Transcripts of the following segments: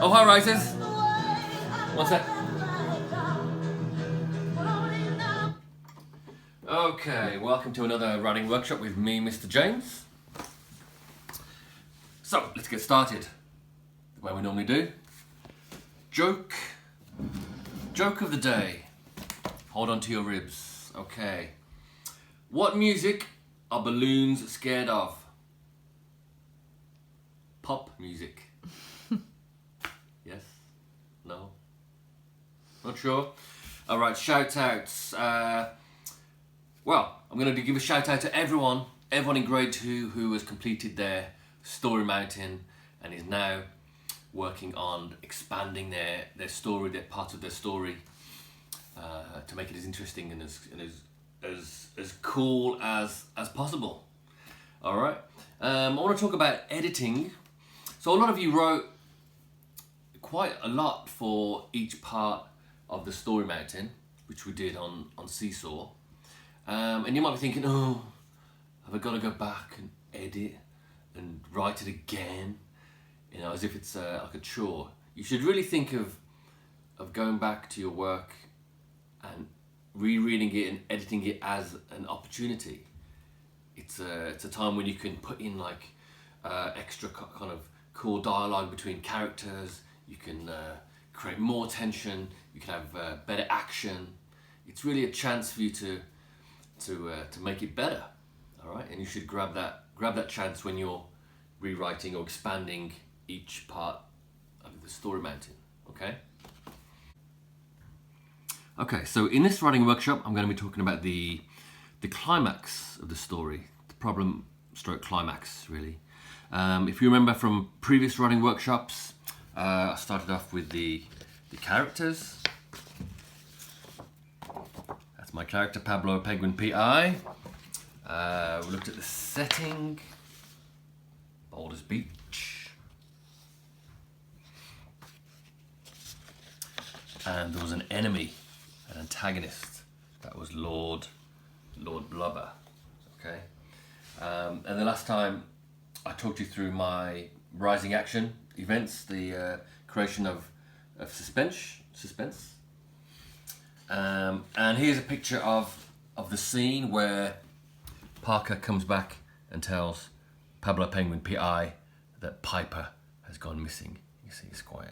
Oh, hi, Rises. One sec. Okay, welcome to another writing workshop with me, Mr. James. So, let's get started. The way we normally do. Joke of the day. Hold on to your ribs. Okay. What music are balloons scared of? Pop music. Yes? No? Not sure? Alright, shout outs. Well, I'm going to give a shout out to everyone in grade 2 who has completed their story mountain and is now working on expanding their story, their part of their story, to make it as interesting and as cool as possible. All right. I want to talk about editing. So a lot of you wrote quite a lot for each part of the story mountain, which we did on Seesaw. And you might be thinking, oh, have I got to go back and edit and write it again? You know, as if it's like a chore. You should really think of going back to your work and rereading it and editing it as an opportunity. It's a time when you can put in like extra kind of cool dialogue between characters. You can create more tension. You can have better action. It's really a chance for you to make it better. All right, and you should grab that chance when you're rewriting or expanding each part of the story mountain. Okay, so in this writing workshop I'm going to be talking about the climax of the story, the problem stroke climax really. If you remember from previous writing workshops, I started off with the characters. That's my character, Pablo Penguin PI. We looked at the setting, Boulders Beach. And there was an enemy, an antagonist. That was Lord Blubber. Okay. And the last time I talked you through my rising action events, the creation of suspense. And here's a picture of the scene where Parker comes back and tells Pablo Penguin PI that Piper has gone missing. You see, it's quite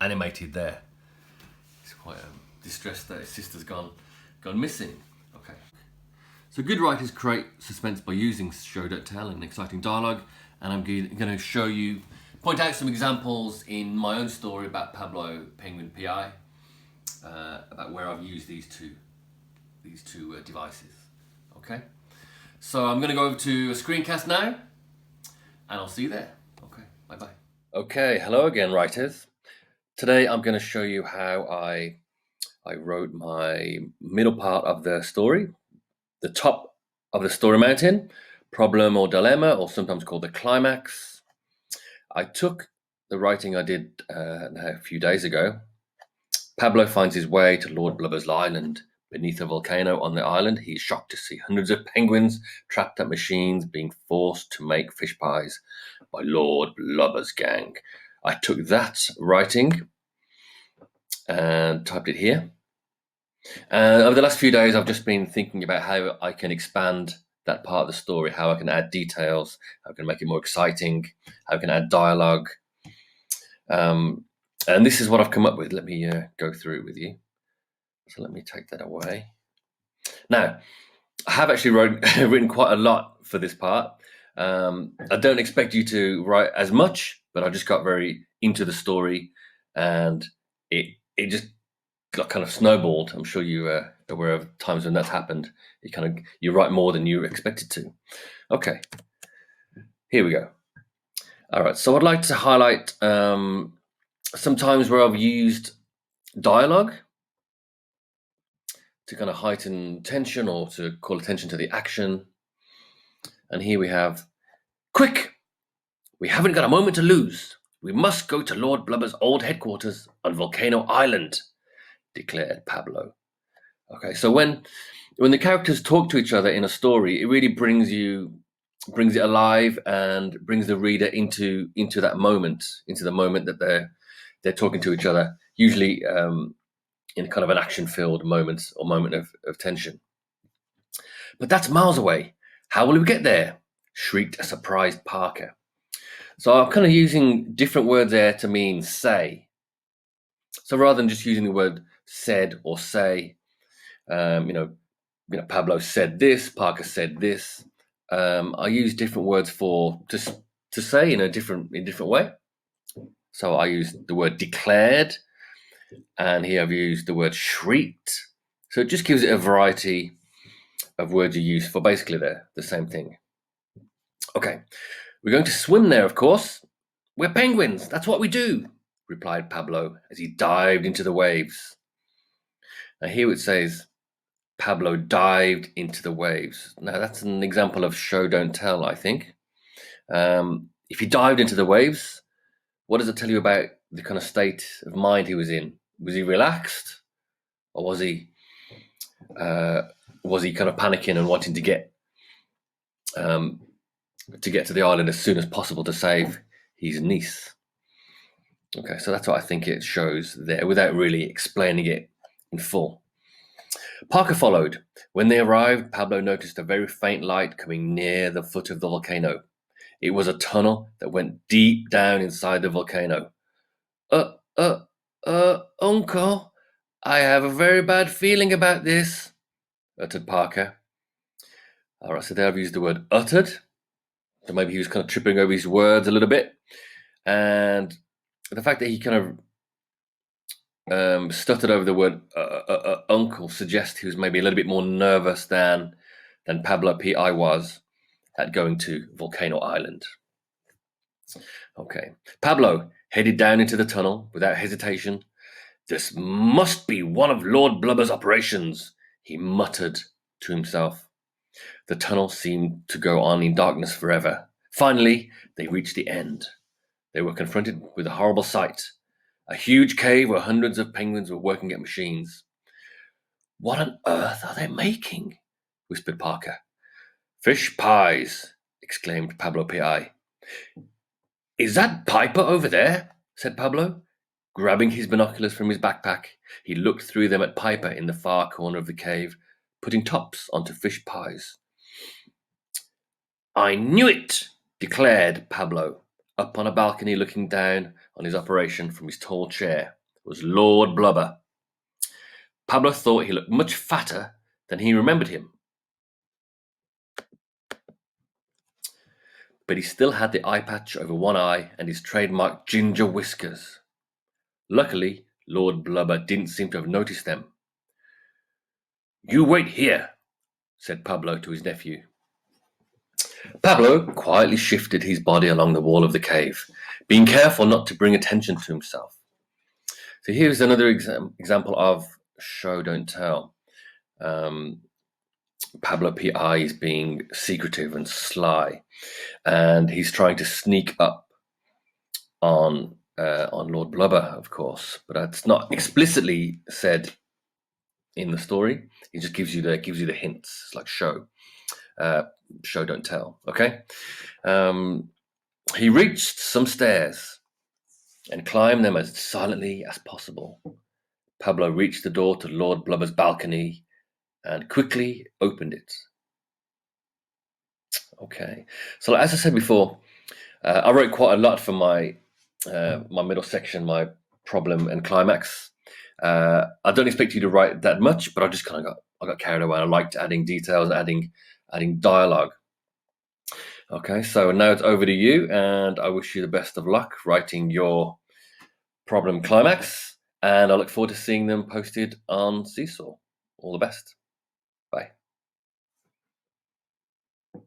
animated there. He's quite distressed that his sister's gone missing. Okay. So good writers create suspense by using show don't tell and exciting dialogue, and I'm going to point out some examples in my own story about Pablo Penguin PI, about where I've used these two devices. Okay. So I'm going to go over to a screencast now, and I'll see you there. Okay, bye-bye. Okay, hello again, writers. Today I'm going to show you how I wrote my middle part of the story, the top of the story mountain, problem or dilemma, or sometimes called the climax. I took the writing I did a few days ago. Pablo finds his way to Lord Blubber's island. Beneath a volcano on the island, he's shocked to see hundreds of penguins trapped at machines being forced to make fish pies by Lord Blubber's gang. I took that writing and typed it here. And over the last few days, I've just been thinking about how I can expand that part of the story, how I can add details, how I can make it more exciting, how I can add dialogue. And this is what I've come up with. Let me go through it with you. So let me take that away. Now, I have actually written quite a lot for this part. I don't expect you to write as much, but I just got very into the story, and it just got kind of snowballed. I'm sure you are aware of times when that's happened. You write more than you expected to. Okay, here we go. All right, so I'd like to highlight some times where I've used dialogue to kind of heighten tension or to call attention to the action. And here we have, quick, we haven't got a moment to lose. We must go to Lord Blubber's old headquarters on Volcano Island, declared Pablo. Okay, so when the characters talk to each other in a story, it really brings it alive and brings the reader into that moment, into the moment that they're talking to each other, usually in kind of an action-filled moment or moment of tension. But that's miles away. How will we get there? Shrieked a surprised Parker. So I'm kind of using different words there to mean say. So rather than just using the word said or say, Pablo said this, Parker said this. I use different words to say in a different way. So I use the word declared, and here I've used the word shrieked. So it just gives it a variety of words you use for basically the same thing. Okay, we're going to swim there, of course. We're penguins, that's what we do, replied Pablo as he dived into the waves. Now here it says, Pablo dived into the waves. Now that's an example of show, don't tell, I think. If he dived into the waves, what does it tell you about the kind of state of mind he was in? Was he relaxed, or was he kind of panicking and wanting to get to the island as soon as possible to save his niece? Okay, so that's what I think it shows there, without really explaining it in full. Parker followed. When they arrived, Pablo noticed a very faint light coming near the foot of the volcano. It was a tunnel that went deep down inside the volcano. Uncle, I have a very bad feeling about this, uttered Parker. All right, so there I've used the word uttered. So maybe he was kind of tripping over his words a little bit. And the fact that he kind of stuttered over the word uncle suggests he was maybe a little bit more nervous than Pablo P.I. was at going to Volcano Island. Okay. Pablo headed down into the tunnel without hesitation. This must be one of Lord Blubber's operations, he muttered to himself. The tunnel seemed to go on in darkness forever. Finally, they reached the end. They were confronted with a horrible sight. A huge cave where hundreds of penguins were working at machines. What on earth are they making? Whispered Parker. Fish pies, exclaimed Pablo P.I. Is that Piper over there? Said Pablo. Grabbing his binoculars from his backpack, he looked through them at Piper in the far corner of the cave, putting tops onto fish pies. I knew it, declared Pablo. Up on a balcony looking down on his operation from his tall chair was Lord Blubber. Pablo thought he looked much fatter than he remembered him. But he still had the eye patch over one eye and his trademark ginger whiskers. Luckily, Lord Blubber didn't seem to have noticed them. You wait here, said Pablo to his nephew. Pablo quietly shifted his body along the wall of the cave, being careful not to bring attention to himself. So here's another example of show, don't tell. Pablo P.I. is being secretive and sly, and he's trying to sneak up on Lord Blubber, of course, but that's not explicitly said in the story. He just gives you the hints. It's like show, don't tell. Okay. He reached some stairs and climbed them as silently as possible. Pablo reached the door to Lord Blubber's balcony and quickly opened it. Okay. So as I said before, I wrote quite a lot for my middle section, my problem and climax. I don't expect you to write that much, but I just kind of got carried away. I liked adding details, adding dialogue. Okay, so now it's over to you, and I wish you the best of luck writing your problem climax, and I look forward to seeing them posted on Seesaw. All the best.